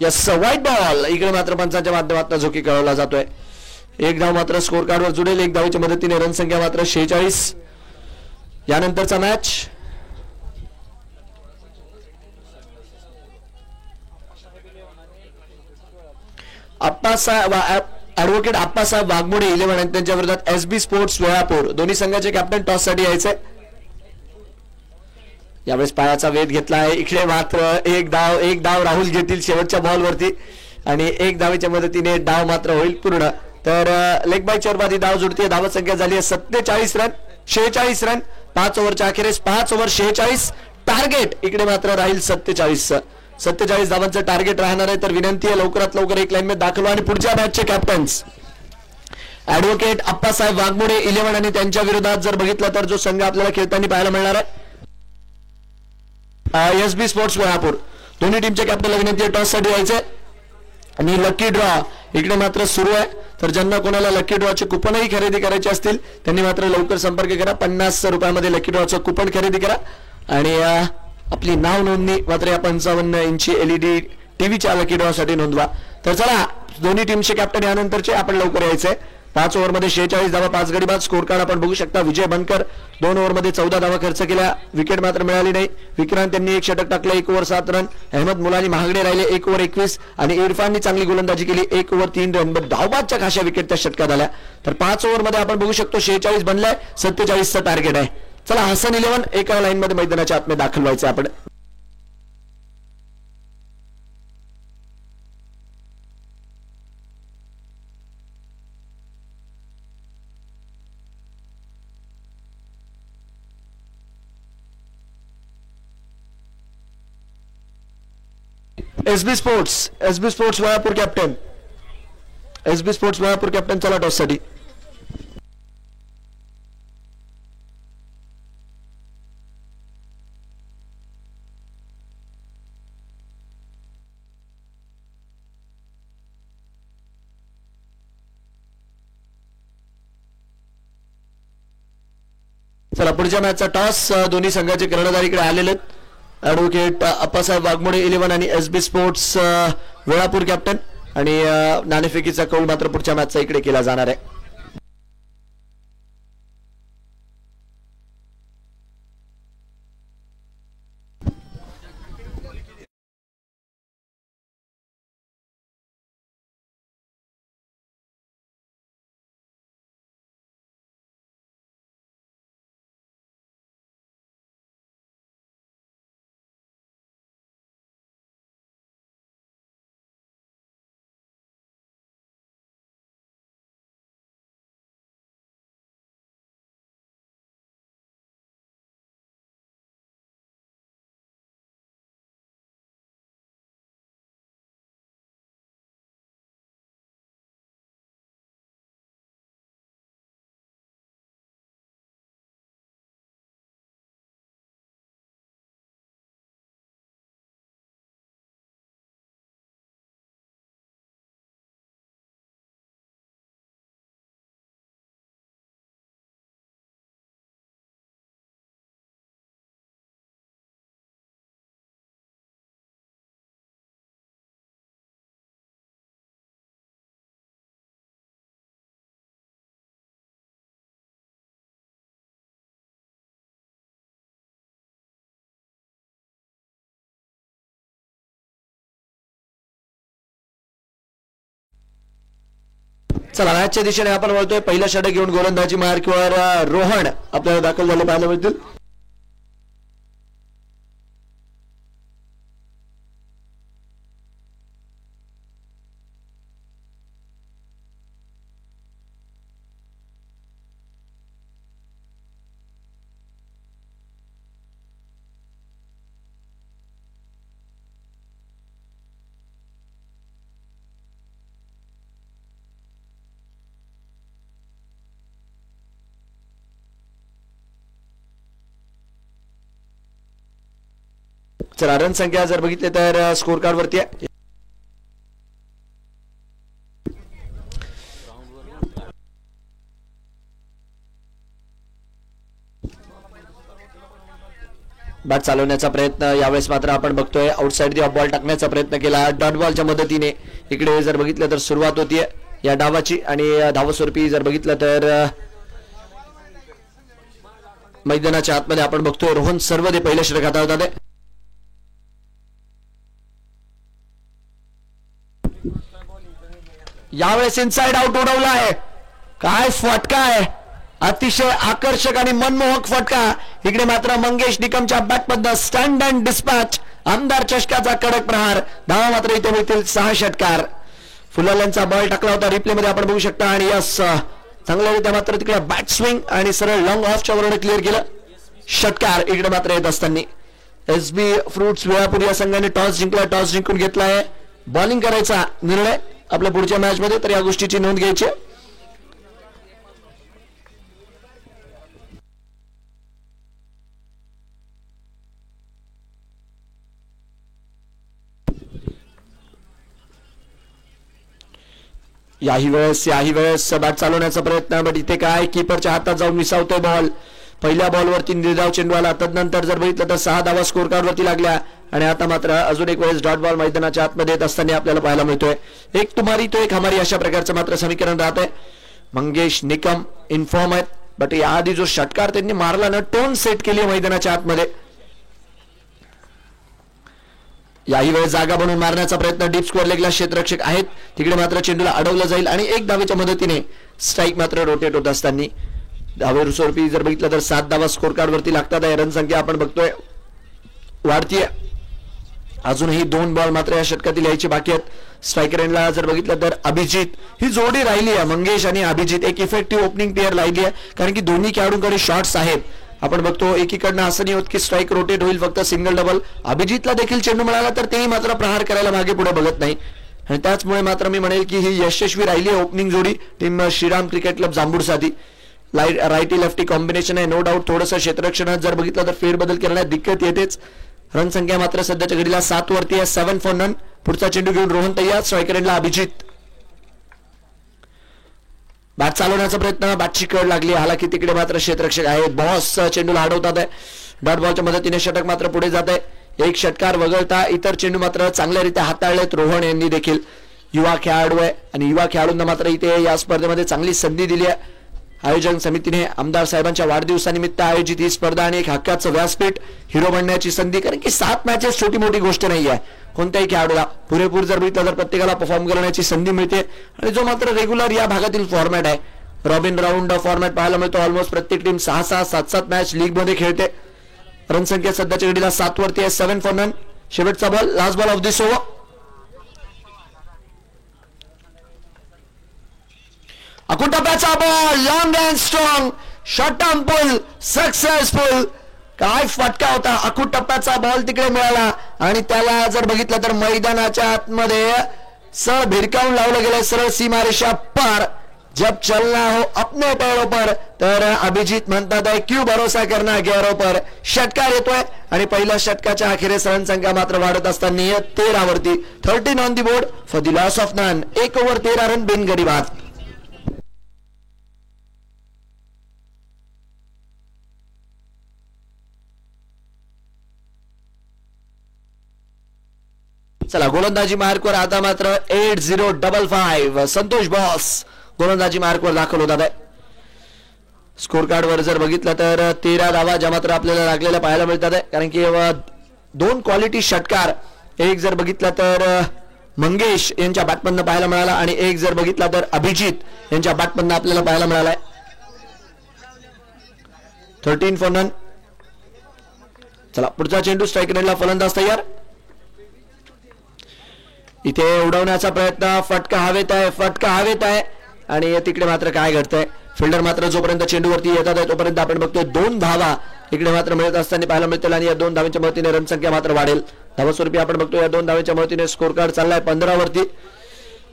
Yes white ball. इकडे मात्र पंचांच्या माध्यमातून झोकी कळवला जातोय. एक धाव मात्र स्कोर कार्डवर जुडेल. एक धावेच्या मदतीने रन संख्या मात्र 46. यानंतरचा मॅच ऍडव्होकेट आप्पासाहेब वाघमोडे 11 आणि त्यांच्या विरोधात SB स्पोर्ट्स वेळापूर. दोन्ही संघाचे कॅप्टन टॉस साठी यायचे. यावेळेस पायाचा वेध घेतला आहे. इकडे मात्र एक धाव राहुल घेतील शेवटच्या बॉलवरती आणि एक धावेच्या मदतीने डाव मात्र होईल पूर्ण. तर लेग बायच्या रूपात ही धाव जुडते. धावत संख्या झाली आहे 47 रन. 46 रन 5 ओव्हरच्या अखेरीस. 5 ओव्हर 46. टार्गेट इकडे मात्र राहील 47. 47 धावांचं टार्गेट राहणार आहे. तर विनंती आहे लवकरात लवकर एक लाईन मध्ये दाखल व्हा. आणि पुढच्या मॅचचे कॅप्टन्स ऍडव्होकेट आप्पासाहेब वाघमोडे 11 आणि त्यांच्या विरोधात जर बघितलं तर जो संघ आपल्याला खेळताना पाहायला मिळणार आहे SB स्पोर्ट्स वेळापूर. दोन्ही टीमच्या कॅप्टनला विनंती आहे टॉस साठी यायचे. आणि लकी ड्रॉ इकडे मात्र सुरू आहे. तर ज्यांना कोणाला लकी ड्रॉचे कुपनही खरेदी करायचे असतील त्यांनी मात्र लवकर संपर्क करा. 50 रुपयामध्ये लकी ड्रॉचं कुपन खरेदी करा आणि आपली नाव नोंदणी मात्र या 55 इंची LED टीव्हीच्या लकी ड्रॉसाठी नोंदवा. तर चला दोन्ही टीमचे कॅप्टन यानंतरचे आपण लवकर यायचंय. 5 ओव्हरमध्ये 46 धावा 5 गडी बाद. स्कोर कार्ड आपण बघू शकता. विजय बनकर 2 ओव्हरमध्ये 14 धावा खर्च केल्या. विकेट मात्र मिळाली नाही. विक्रांत यांनी 1 षटक टाकलं. 1 ओव्हर 7 रन. अहमद मुलानी महागडे राहिले 1 ओव्हर 21 आणि इरफाननी चांगली गोलंदाजी केली 1 ओव्हर 3 रन. धावबादच्या खाशा विकेट त्या षटकात आल्या. तर 5 ओव्हरमध्ये आपण बघू शकतो 46 बनलाय. 47चं टार्गेट आहे. चला हसन 11 एका लाईन मध्ये मैदानाच्या आतमध्ये दाखल व्हायचं आपण. SB sports Valapur captain. SB sports Valapur captain चला टॉस साठी. चला पुढच्या मॅचचा टॉस दोन्ही संघाचे कर्णधार इकडे आलेले आहेत. ॲडव्होकेट अप्पासाहेब वाघमोडे 11 आणि एसबी स्पोर्ट्स वेळापूर कॅप्टन आणि नाणेफेकीचा कौल मात्र पुढच्या मॅचचा इकडे केला जाणार आहे. चला मॅचच्या दिशेने आपण वळतोय. पहिलं षटक घेऊन गोलंदाजी मार्कवर रोहन आपल्याला दाखल झालं पाहायला मिळतील. चला रन संख्या जर बघितले तर स्कोर कार्ड वरती आहे. बॅट चालवण्याचा प्रयत्न यावेळेस मात्र आपण बघतोय आउटसाइड दी ऑफ बॉल टाकण्याचा प्रयत्न केला डॉट बॉलच्या मदतीने. इकडे जर बघितलं तर सुरुवात होतीये या डावाची आणि धावस्वरूपी जर बघितलं तर मैदानाच्या आतमध्ये आपण बघतोय रोहन सर्वदे पहिल्या षटकात होता. यावेळेस इनसाइड आउट उडवला आहे. काय फटका आहे. अतिशय आकर्षक आणि मनमोहक फटका. इकडे मात्र मंगेश निकमच्या बॅटमधनं स्टँड अँड डिस्पॅच आमदार चषकाचा कडक प्रहार. धावा मात्र इथे मिळतील 6 षटकार. फुलाल्यांचा बॉल टाकला होता रिप्ले मध्ये आपण बघू शकता आणि यस चांगल्यारीत्या मात्र तिकडे बॅट स्विंग आणि सरळ लॉंग ऑफच्या वरून क्लिअर केलं. षटकार इकडे मात्र येत असताना एसबी फ्रुट्स वेळापूर या संघाने टॉस जिंकला. टॉस जिंकून घेतला आहे बॉलिंग करायचा निर्णय आपल्या पुढच्या मॅच मध्ये. तर या गोष्टीची नोंद घ्यायची. याही वेळेस बॅट चालवण्याचा प्रयत्न बट इथे काय कीपरच्या हातात जाऊन विसावतोय बॉल. पहिल्या बॉलवरती निर्धाव चेंडू आला, तदनंतर जर बघितलं तर 6 धावा स्कोर कार्डवरती लागल्या आणि आता मात्र अजून एक वेळेस डॉट बॉल मैदानाच्या आतमध्ये येत असताना आपल्याला पाहायला मिळतोय. एक तुम्हारी तो एक हमारी अशा प्रकारचं मात्र समीकरण राहत आहे. मंगेश निकम इन्फॉर्म आहेत, बट याआधी जो षटकार त्यांनी मारला ना, टोन सेट केली आहे मैदानाच्या आतमध्ये. याही वेळेस जागा बनवून मारण्याचा प्रयत्न डीप स्कोअर लेगला क्षेत्ररक्षक आहेत, तिकडे मात्र चेंडूला अडवलं जाईल आणि एक धावेच्या मदतीने स्ट्राईक मात्र रोटेट होत असताना धावे स्वरूपी जर बघितलं तर 7 धावा स्कोर कार्ड वरती लागतात. रन संख्या आपण बघतोय वाढतीये. अजूनही 2 बॉल मात्र या षटकातील यायची बाकी आहेत. स्ट्रायकर एंडला जर बघितलं तर अभिजित ही जोडी राहिली आहे. मंगेश आणि अभिजित एक इफेक्टिव्ह ओपनिंग पेअर राहिली आहे, कारण की दोन्ही खेळाडूंकडे शॉट्स आहेत. आपण बघतो एकीकडनं असं नाही होत की स्ट्राईक रोटेट होईल फक्त सिंगल डबल. अभिजितला देखील चेंडू मिळाला तर तेही मात्र प्रहार करायला मागे पुढे बघत नाही आणि त्याचमुळे मात्र मी म्हणेल की ही यशस्वी राहिली आहे ओपनिंग जोडी टीम श्रीराम क्रिकेट क्लब जांभूडसाठी. राईटी लेफ्टी कॉम्बिनेशन आहे, नो डाऊट. थोडंसं क्षेत्ररक्षणात जर बघितलं तर फेरबदल करण्यात दिक्कत येतेच. रन संख्या मात्र सध्याच्या घडीला 7 वरती आहे, 7 फॉर नन. पुढचा चेंडू घेऊन रोहन तय्या, स्ट्रायकर एंडला अभिजित. बॅट चालवण्याचा प्रयत्न, बॅटची कड लागली, हालाकी तिकडे मात्र क्षेत्ररक्षक आहेत. बॉस चेंडूला अडवतात आहे. डॉट बॉलच्या मदतीने षटक मात्र पुढे जात आहे. एक षटकार वगळता इतर चेंडू मात्र चांगल्यारीत्या हाताळलेत रोहन यांनी देखील. युवा खेळाडू आहे आणि युवा खेळाडूंना मात्र इथे या स्पर्धेमध्ये चांगली संधी दिली आहे. आयोजन समितीने आमदार साहेबांच्या वाढदिवसानिमित्त आयोजित ही स्पर्धा आणि एक हक्काचं व्यासपीठ, हिरो बनण्याची संधी, कारण की 7 मॅचेस छोटी मोठी गोष्ट नाही आहे. कोणत्याही खेळाडूला पुरेपूर जर बघितलं तर प्रत्येकाला परफॉर्म करण्याची संधी मिळते आणि जो मात्र रेग्युलर या भागातील फॉर्मॅट आहे, रॉबिन राऊंड फॉर्मॅट पाहायला मिळतो. ऑलमोस्ट प्रत्येक टीम 6-6, 7-7 मॅच लीग मध्ये खेळते. रन संख्या सध्याच्या घडीला 7 वरती आहे, 7 फॉर नन. शेवटचा ball, last ball of this over. अकुटप्प्याचा ball, long and strong, short term pull successful. काय फटका होता, अकुटप्प्याचा बॉल तिकडे मिळाला आणि त्याला जर बघितलं तर मैदानाच्या आतमध्ये सरळ भिरकावून लावलं गेलं, सरळ सीमारेषा पार. जब चलना हो अपने पैरों पर, तर अभिजित म्हणतात आहे क्यू भरोसा करना गैरों पर. षटकार येतोय आणि पहिल्या षटकाच्या अखेरीस रन संख्या मात्र वाढत असताना 13 वरती, 13 on the board for the loss of none. 1 over 13 run बिनगडी बाद. चला, गोलंदाजी मार्कवर आता मात्र 8055 संतोष बॉस गोलंदाजी मार्कवर दाखल होतात आहे. स्कोर कार्डवर जर बघितलं तर 13 धावा ज्या मात्र आपल्याला लागलेल्या पाहायला मिळतात आहे, कारण की 2 क्वालिटी षटकार, एक जर बघितलं तर मंगेश यांच्या बॅटमधनं पाहायला मिळाला आणि एक जर बघितला तर अभिजित यांच्या बॅटमधनं आपल्याला पाहायला मिळाला आहे. 13 फॉर नन. चला, पुढचा चेंडू स्ट्राईक रेंजला, फलंदाज तयार. इथे उडवण्याचा प्रयत्न, फटका हवेत आहे, फटका हवेत आहे आणि तिकडे मात्र काय घडतंय, फिल्डर मात्र जोपर्यंत चेंडूवरती येतात आहे तोपर्यंत आपण बघतोय 2 धावा इकडे मात्र मिळत असताना पाहायला मिळतील आणि या 2 धावांच्या मदतीने रन संख्या मात्र वाढेल. धावास्वरूपी आपण बघतोय या 2 धावांच्या मदतीने स्कोर कार्ड चाललाय 15 वरती.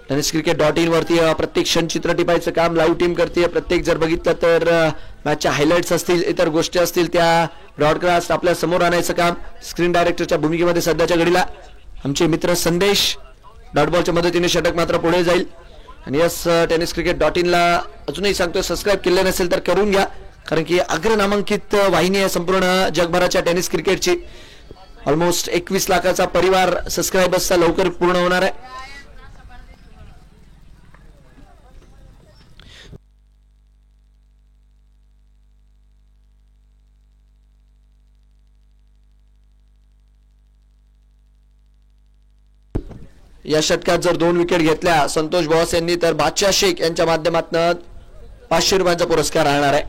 tenniscricket.in वरती प्रत्येक क्षणचित्र टिपायचं काम लाईव्ह टीम करते. प्रत्येक जर बघितलं तर मॅचच्या हायलाइट्स असतील, इतर गोष्टी असतील, त्या ब्रॉडकास्ट आपल्या समोर आणायचं काम स्क्रीन डायरेक्टरच्या भूमिकेमध्ये सध्याच्या घडीला आमचे मित्र संदेश. डॉट बॉलच्या मदतीने षटक मात्र पुढे जाईल आणि यस, tenniscricket.in ला अजूनही सांगतोय सबस्क्राईब केले नसेल तर करून घ्या, कारण की अग्रनामांकित वाहिनी आहे संपूर्ण जगभराच्या टेनिस क्रिकेटची. ऑलमोस्ट 21 लाखाचा परिवार सबस्क्रायबर्सचा लवकर पूर्ण होणार आहे. या षटकात जर 2 विकेट घेतल्या संतोष बॉस यांनी तर बादशाह शेख यांच्या माध्यमातून 500 रुपयांचा पुरस्कार राहणार आहे.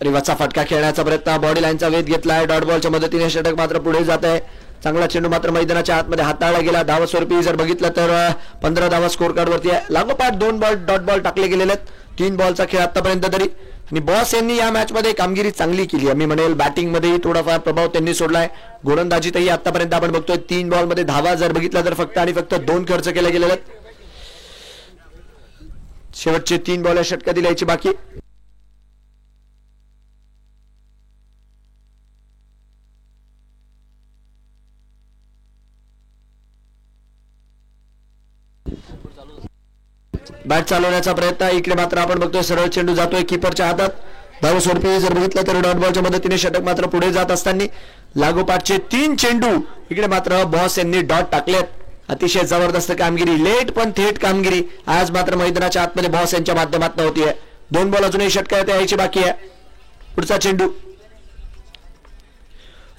रिवाचा फटका खेळण्याचा प्रयत्न, बॉडी लाईनचा वेध घेतलाय. डॉट बॉलच्या मदतीने षटक मात्र पुढे जात आहे. चांगला चेंडू मात्र मैदानाच्या आतमध्ये हाताळला गेला. धावा स्वरूपी जर बघितलं तर 15 धावा स्कोर कार्ड वरती आहे. लागोपाठ 2 बॉल डॉट बॉल टाकले गेलेले आहेत. 3 बॉलचा खेळ आतापर्यंत तरी, आणि बॉस यांनी या मॅच मध्ये कामगिरी चांगली केली आहे. मी म्हणेल बॅटिंग मध्येही थोडाफार प्रभाव त्यांनी सोडलाय. गोलंदाजीतही आतापर्यंत आपण बघतोय 3 बॉल मध्ये धावा जर बघितला तर फक्त आणि फक्त 2 खर्च केले गेलेले आहेत. शेवटचे 3 बॉल या षटकातील यायची बाकी. बॅट चालवण्याचा प्रयत्न, इकडे मात्र आपण बघतोय सरळ चेंडू जातोय कीपरच्या हातात. धावस्वरूपी जर बघितलं तर डॉट बॉलच्या मदतीने षटक मात्र पुढे जात असताना लागोपाठचे 3 चेंडू इकडे मात्र बॉस यांनी डॉट टाकलेत. अतिशय जबरदस्त कामगिरी, लेट पण थेट कामगिरी आज मात्र मैदानाच्या आतमध्ये बॉस यांच्या माध्यमातून होतीये. 2 बॉल अजूनही षटकात यायची बाकी आहे. पुढचा चेंडू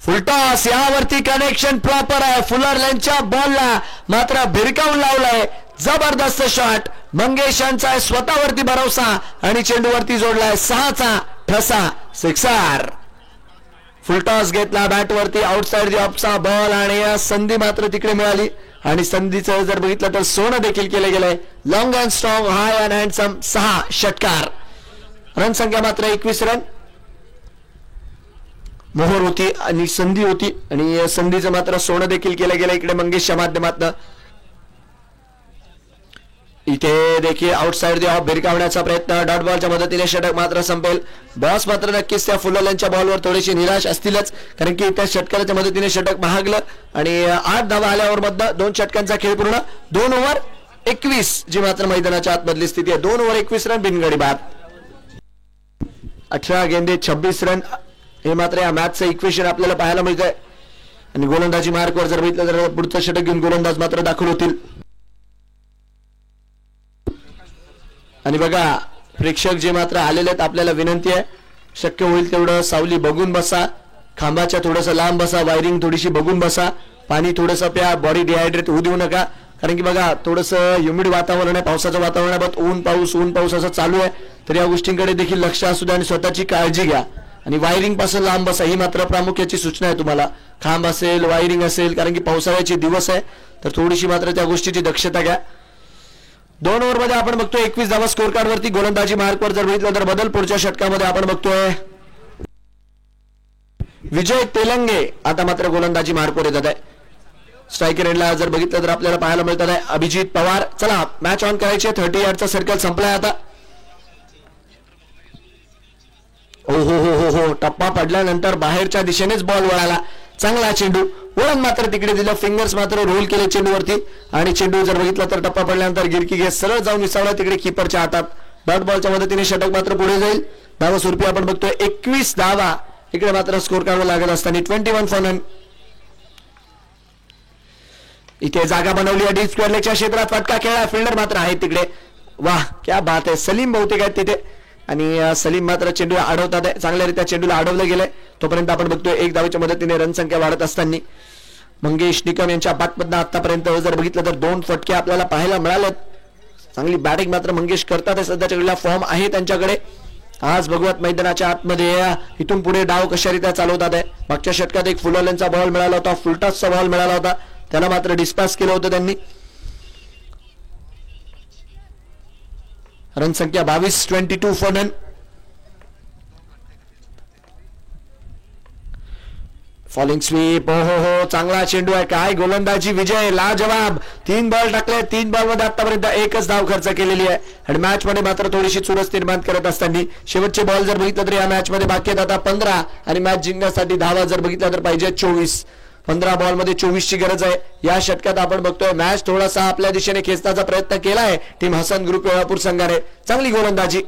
फुलटॉस, यावरती कनेक्शन प्रॉपर आहे. फुलरलँडच्या बॉलला मात्र भिरकावून लावलाय. जबरदस्त शॉट, मंगेश यांचा स्वतःवरती भरोसा आणि चेंडूवरती जोडलाय 6चा ठसा, सिक्सर. फुलटॉस घेतला बॅटवरती, आउटसाइड दी ऑफचा बॉल आणि संधी मात्र तिकडे मिळाली आणि संधीचं जर बघितलं तर सोनं देखील केले गेलंय. Long and strong, high and handsome, 6 षटकार. रन संख्या मात्र 21 रन. मोहर होती आणि संधी होती आणि संधीचं मात्र सोनं देखील केलं गेलं इकडे मंगेशच्या माध्यमातून. इथे देखील आउटसाइड दी ऑफ भिरकावण्याचा प्रयत्न, डॉट बॉलच्या मदतीने षटक मात्र संपेल. बॉस मात्र नक्कीच त्या फुलरलँडच्या बॉलवर थोडीशी निराश असतीलच, कारण की त्या षटकाच्या मदतीने षटक महागलं आणि 8 धावा आल्यावर मधनं 2 षटकांचा खेळ पूर्ण. 2 ओव्हर 21 जी मात्र मैदानाच्या आतमधली स्थिती आहे. 2 ओव्हर 21 रन बिनगडी बाद. 18 गेंदे 26 रन हे मात्र या मॅचचं इक्वेशन आपल्याला पाहायला मिळतंय. आणि गोलंदाजी मार्कवर जर बघितलं तर पुढचं षटक घेऊन गोलंदाज मात्र दाखल होतील. आणि बघा प्रेक्षक जे मात्र आलेले आहेत, आपल्याला विनंती आहे शक्य होईल तेवढं सावली बघून बसा, खांबाच्या थोडंसं लांब बसा, वायरिंग थोडीशी बघून बसा, पाणी थोडंसं प्या, बॉडी डिहायड्रेट होऊ देऊ नका. कारण की बघा थोडंसं ह्युमिड वातावरण आहे, पावसाचं वातावरण आहे, ऊन पाऊस असं चालू आहे. तर या गोष्टींकडे देखील लक्ष असू द्या आणि स्वतःची काळजी घ्या. आणि वायरिंग पासून लांब बसा, ही मात्र प्रामुख्याची सूचना आहे तुम्हाला. खांब असेल, वायरिंग असेल, कारण की पावसाळ्याचे दिवस आहे, तर थोडीशी मात्र त्या गोष्टीची दक्षता घ्या. 2 ओव्हरमध्ये आपण बघतोय 21 धावा स्कोर कार्ड वरती. गोलंदाजी मार्कवर जर बघितलं तर बदल पुढच्या षटकामध्ये आपण बघतोय विजय तेलंगे आता मात्र गोलंदाजी मार्कवर येतात आहे. स्ट्रायकर एंडला जर बघितलं तर आपल्याला पाहायला मिळतात आहे अभिजित पवार. चला मॅच ऑन करायची. 30 यार्डचा सर्कल संपलाय आता. हो हो हो हो हो, टप्पा पडल्यानंतर बाहेरच्या दिशेनेच बॉल वळाला. चांगला चेंडू, वळण मात्र तिकडे दिलं, फिंगर्स मात्र रोल केले चेंडूवरती आणि चेंडू जर बघितला तर टप्पा पडल्यानंतर गिरकी घेत सरळ जाऊन विसावला तिकडे कीपरच्या हातात. डॉट बॉलच्या मदतीने षटक मात्र पुढे जाईल. धावा स्वरूपी आपण बघतोय 21 धावा इकडे मात्र स्कोर कार्डवर लागत असताना 21 फॉर नन. इथे जागा बनवली आहे डीप स्क्वेअर लेगच्या क्षेत्रात. फटका खेळला, फिल्डर मात्र आहे तिकडे. वाह क्या बात आहे. सलीम बहुतेक आहेत तिथे आणि सलीम मात्र चेंडू अडवतात आहे. चांगल्यारीत्या चेंडूला अडवलं गेलंय. तोपर्यंत आपण बघतोय 1 धावेच्या मदतीने रन संख्या वाढत असताना मंगेश निकम यांच्या बॅटमधनं आतापर्यंत जर बघितलं तर 2 फटके आपल्याला पाहायला मिळालेत. चांगली बॅटिंग मात्र मंगेश करतात. सध्याच्या घडीला फॉर्म आहे त्यांच्याकडे. आज भगवत मैदानाच्या आतमध्ये इथून पुढे डाव कशारित्या चालवतात आहे. मागच्या षटकात एक फुलरलँडचा बॉल मिळाला होता, फुलटॉसचा बॉल मिळाला होता, त्याला मात्र डिस्पॅच केलं होतं त्यांनी. रन संख्या 22, 22 फॉर नन. फॉलिंग स्वीप, हो हो हो, चांगला चेंडू आहे. काय गोलंदाजी विजय, लाजवाब. 3 बॉल टाकले, 3 बॉल मध्ये आतापर्यंत 1च धाव खर्च केलेली आहे आणि मॅच मध्ये मात्र थोडीशी चुरस निर्माण करत असताना शेवटचे बॉल जर बघितलं तर या मॅच मध्ये बाकी आहेत आता 15 आणि मॅच जिंकण्यासाठी धावा जर बघितल्या तर पाहिजे 24. 15 बॉल मध्ये 24 ची गरज आहे. या षटकात आपण बघतोय मॅच थोडासा आपल्या दिशेने खेचण्याचा प्रयत्न केला आहे टीम हसन ग्रुप वेळापूर संघाने. चांगली गोलंदाजी.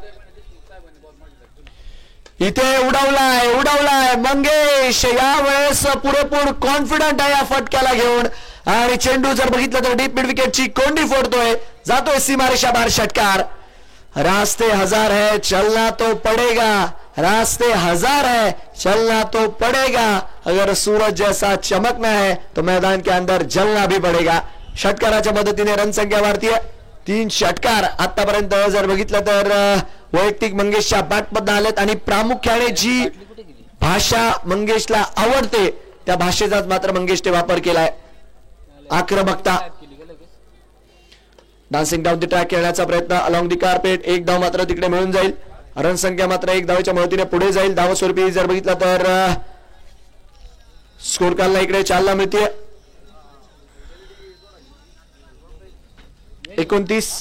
इथे उडवलाय मंगेश यावेळेस पुरेपूर कॉन्फिडंट आहे या फटक्याला घेऊन आणि चेंडू जर बघितलं तर डीप मिड विकेटची कोंडी फोडतोय, जातोय सीमारेषा बाहेर. षटकार. रास्ते 1000 है, चलना तो पड़ेगा. रास्ते 1000 है, चलना तो पड़ेगा. अगर सूरज जैसा चमकना है तो मैदान के अंदर जलना भी पड़ेगा. षटकाराच्या मदतीने रन संख्या वाढतीये. 3 षटकार आतापर्यंत जर बघितलं तर वैयक्तिक मंगेशच्या बॅटमधून आलेत आणि प्रामुख्याने जी भाषा मंगेशला आवडते त्या भाषेचाच मात्र मंगेशने वापर केलाय. आक्रमकता. डान्सिंग डाऊन द ट्रॅक खेळण्याचा प्रयत्न अलॉंग द कार्पेट. 1 धाव मात्र तिकडे मिळून जाईल. रन संख्या मात्र 1 धावेच्या मदतीने पुढे जाईल. धाव स्वरूपी जर बघितलं तर स्कोर कार्डला इकडे चालना मिळते 29.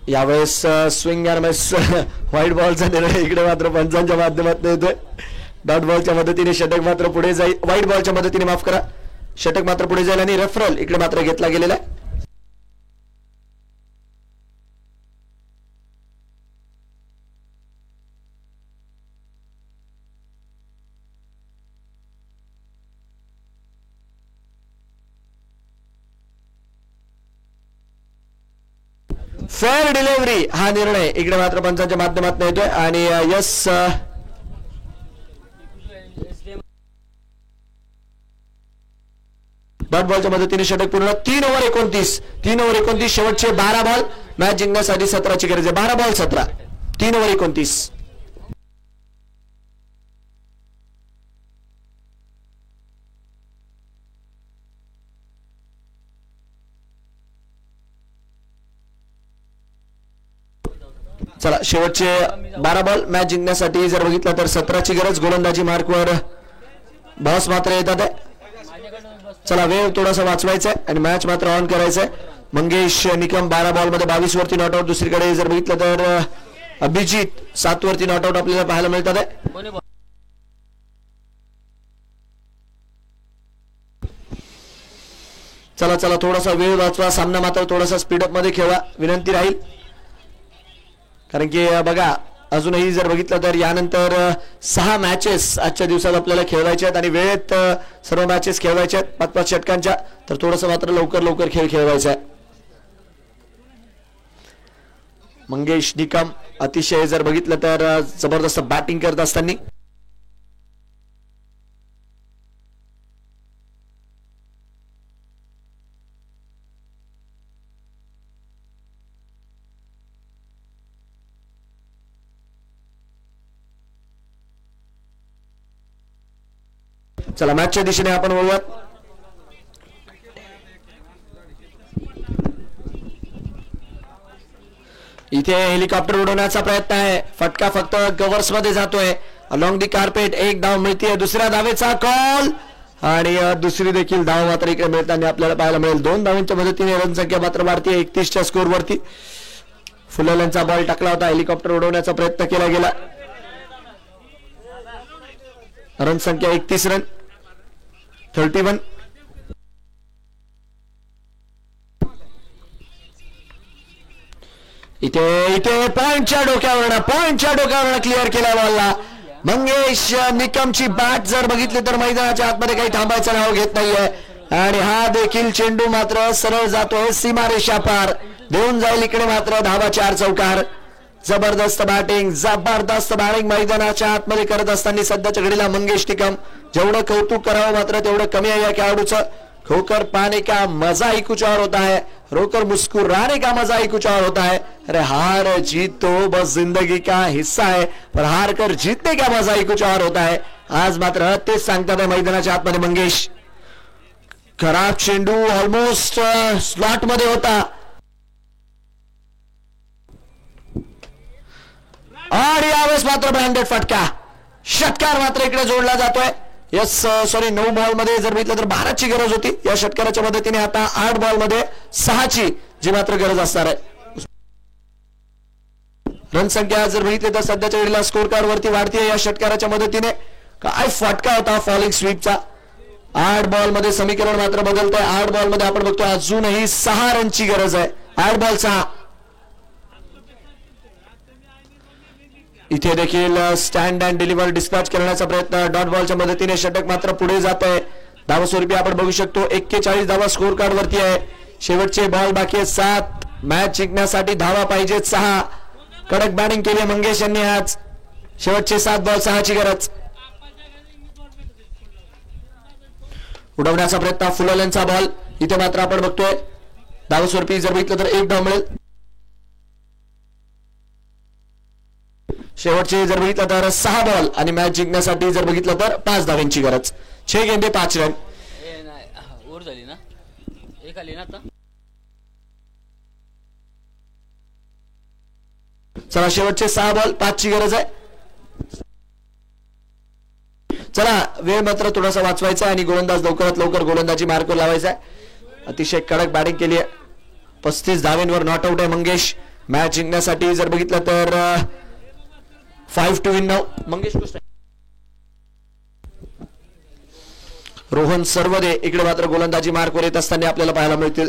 यावेळेस स्विंग अँड मिस व्हाईट बॉलचा निर्णय इकडे मात्र पंचांच्या माध्यमातून येतोय. डॉट बॉलच्या मदतीने षटक मात्र पुढे जाईल, व्हाईट बॉलच्या मदतीने माफ करा, षटक मात्र पुढे जाईल आणि रेफरल इकडे मात्र घेतला गेलेला आहे. फेअर डिलिव्हरी हा निर्णय इकडे मात्र पंचांच्या माध्यमातून येतोय आणि यस डॉट बॉलच्या मदतीने षटक पूर्ण. 3 ओव्हर 29 शेवटचे 12 बॉल. मॅच जिंकण्यासाठी 17ची गरज आहे. 12 बॉल 17, 3 ओव्हर 29. चला शेवटचे 12 बॉल मॅच जिंकण्यासाठी जर बघितलं तर 17ची गरज. गोलंदाजी मार्कवर बॉस मात्र येतात आहे. चला वेळ थोडासा वाचवायचा आहे आणि मॅच मात्र ऑन करायचा आहे. मंगेश निकम 12 बॉल मध्ये 22 वरती नॉट आउट. दुसरीकडे जर बघितलं तर अभिजित 7 वरती नॉट आउट आपल्याला पाहायला मिळतात आहे. चला थोडासा वेळ वाचवा, सामना मात्र थोडासा स्पीडअप मध्ये खेळा विनंती राहील. कारण की बघा अजूनही जर बघितलं तर यानंतर 6 मॅचेस आजच्या दिवसात आपल्याला खेळवायच्या आहेत आणि वेळेत सर्व मॅचेस खेळवायच्या आहेत 5-5 षटकांच्या. तर थोडंसं मात्र लवकर खेळ खेळवायचा आहे. मंगेश निकम अतिशय जर बघितलं तर जबरदस्त बॅटिंग करत असताना चला मॅचच्या दिशेने आपण वळूयात. इथे हेलिकॉप्टर उडवण्याचा प्रयत्न आहे. फटका फक्त कव्हर्स मध्ये जातोय. अलॉंग दी कार्पेट 1 धाव मिळते. दुसऱ्या धावेचा कॉल आणि दुसरी देखील धाव मात्र इकडे मिळताना आपल्याला पाहायला मिळेल. 2 धावांच्या मदतीने रन संख्या मात्र वाढते 31च्या स्कोर वरती. फुलरचा बॉल टाकला होता. हेलिकॉप्टर उडवण्याचा प्रयत्न केला गेला. रन संख्या 31 रन 31. इथे पॉइंटच्या डोक्यावरनं क्लिअर केला बॉलला. मंगेश निकमची बॅट जर बघितली तर मैदानाच्या आतमध्ये काही थांबायचं नाव घेत नाहीये आणि हा देखील चेंडू मात्र सरळ जातोय सीमारेषा पार. देऊन जाईल इकडे मात्र धावा 4 चौकार. जबरदस्त बॅटिंग मैदानाच्या आतमध्ये करत असताना सध्याच्या घडीला मंगेश निकम. जेवढं कौतुक करावं मात्र तेवढं कमी आहे या खेळाडूचं. खोकर पाने का मजा ही कुछ और होता है, रोकर मुस्कुराने का मजा ही कुछ और होता है. अरे हार जीत तो बस जिंदगी का हिस्सा है, पर हार कर जीतने का मजा ही कुछ और होता है. आज मात्र तेच सांगतात मैदानाच्या आतमध्ये मंगेश. खराब चेंडू ऑलमोस्ट स्लॉट मध्ये होता आणि यावेळेस मात्र ब्रँडेड फटका. षटकार मात्र इकडे जोडला जातोय. यस सॉरी 9 बॉल मध्ये जर बघितलं तर 12ची गरज होती. या षटकाराच्या मदतीने आता 8 बॉल मध्ये 6ची जी मात्र गरज असणार आहे. रन संख्या जर बघितली तर सध्याच्या वेळेला स्कोर कार्ड वरती वाढतीये या षटकाराच्या मदतीने. काय फटका होता फॉलिंग स्वीपचा. 8 बॉल मध्ये समीकरण मात्र बदलत आहे. 8 बॉल मध्ये आपण बघतो अजूनही 6 रनची गरज आहे. 8 बॉल 6. इथे देखील स्टँड अँड डिलिव्हर डिस्पॅच करण्याचा प्रयत्न. डॉट बॉलच्या मदतीने षटक मात्र पुढे जात आहे. धावस्वरूपी आपण बघू शकतो 41 धावा स्कोर कार्ड वरती आहे. शेवटचे बॉल बाकी आहेत 7. मॅच जिंकण्यासाठी धावा पाहिजेत 6. कडक बॅटिंग केली मंगेश यांनी आज. शेवटचे 7 बॉल 6ची गरज. उडवण्याचा प्रयत्न फुलरचा बॉल. इथे मात्र आपण बघतोय धावस्वरूपी जर बघितलं तर 1 धाव मिळेल. शेवटचे जर बघितलं तर 6 बॉल आणि मॅच जिंकण्यासाठी जर बघितलं तर 5 धावांची गरज. 6 गेंदे 5 रन. ओव्हर झाली ना, एक आली ना आता. चला शेवटचे 6 बॉल 5ची गरज आहे. चला वेळ मात्र थोडासा वाचवायचा आहे आणि गोलंदाज लवकरात लवकर गोलंदाजी मार्कवर लावायचा आहे. अतिशय कडक बॅटिंग केली आहे. 35 धावांवर नॉट आउट आहे मंगेश. मॅच जिंकण्यासाठी जर बघितलं तर 5 to win now. Mangesh Rohan Sarvade इकडे मात्र गोलंदाजी मार्कवर येत असताना आपल्याला पाहायला मिळतील.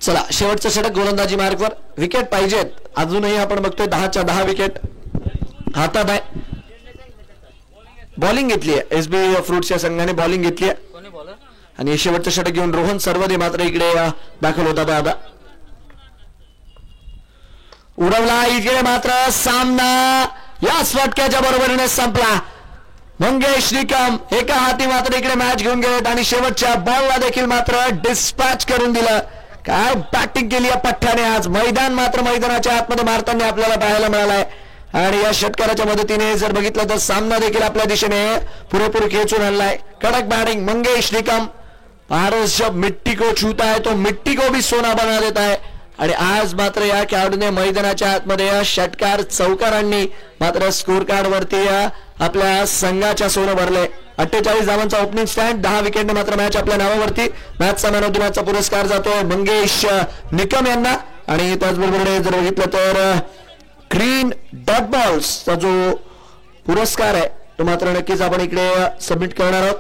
चला शेवटचं षटक गोलंदाजी मार्कवर. विकेट पाहिजेत अजूनही. आपण बघतोय 10च्या 10 विकेट हातात आहे. बॉलिंग घेतली आहे एसबी फ्रुट्सच्या संघाने, बॉलिंग घेतली आहे कोणी बॉलर? आणि शेवटचं षटक घेऊन रोहन सर्वदे मात्र इकडे दाखल होता. दादा उडवला इकडे मात्र सामना या फटक्याच्या बरोबरीने संपला. मंगेश निकम एका हाती मात्र इकडे मॅच घेऊन गेलेत आणि शेवटच्या बॉलला देखील मात्र डिस्पॅच करून दिलं. काय बॅटिंग केली या पठ्ठाने आज. मैदान मात्र मैदानाच्या आतमध्ये मारताना आपल्याला पाहायला मिळालाय आणि या षटकाराच्या मदतीने जर बघितलं तर सामना देखील आपल्या दिशेने पुरेपूर खेचून आणलाय. कडक बॅटिंग मंगेश निकम. पारस जब मिट्टी को छूता है तो मिट्टी को भी सोना बना देता है. आणि आज मात्र या खेळाडूने मैदानाच्या आतमध्ये षटकार चौकारांनी मात्र स्कोर कार्ड वरती आपल्या संघाच्या सोनं भरले. 48 धावांचा ओपनिंग स्टँड, 10 विकेटने मात्र मॅच आपल्या नावावरती. मॅचचा मॅन ऑफ द मॅचचा पुरस्कार जातोय मंगेश निकम यांना. आणि त्याचबरोबर जर बघितलं तर ग्रीन डॉट बॉल्सचा जो पुरस्कार आहे तो मात्र नक्कीच आपण इकडे सबमिट करणार आहोत.